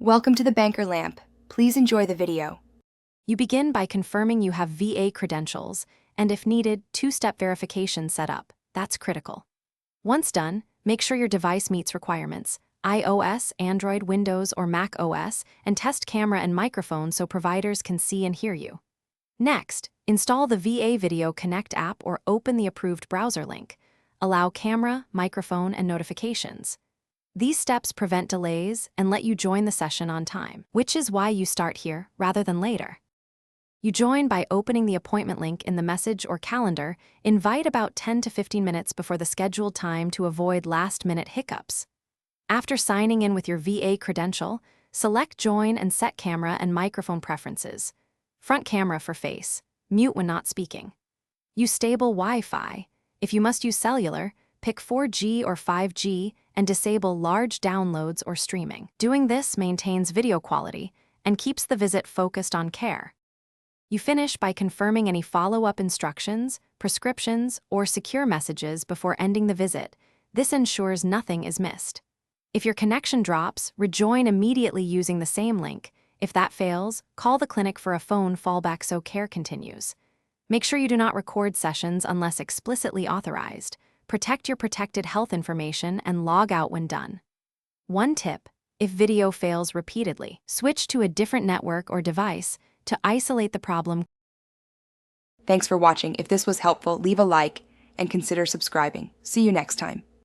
Welcome to the Banker Lamp. Please enjoy the video. You begin by confirming you have VA credentials, and if needed, two-step verification set up. That's critical. Once done, make sure your device meets requirements: iOS, Android, Windows, or Mac OS, and test camera and microphone so providers can see and hear you. Next, install the VA Video Connect app or open the approved browser link. Allow camera, microphone, and notifications. These steps prevent delays and let you join the session on time, which is why you start here rather than later. You join by opening the appointment link in the message or calendar. Invite about 10 to 15 minutes before the scheduled time to avoid last-minute hiccups. After signing in with your VA credential, select Join and set camera and microphone preferences. Front camera for face. Mute when not speaking. Use stable Wi-Fi. If you must use cellular, pick 4G or 5G and disable large downloads or streaming. Doing this maintains video quality and keeps the visit focused on care. You finish by confirming any follow-up instructions, prescriptions, or secure messages before ending the visit. This ensures nothing is missed. If your connection drops, rejoin immediately using the same link. If that fails, call the clinic for a phone fallback so care continues. Make sure you do not record sessions unless explicitly authorized. Protect your protected health information and log out when done. One tip: if video fails repeatedly, switch to a different network or device to isolate the problem. Thanks for watching. If this was helpful, leave a like and consider subscribing. See you next time.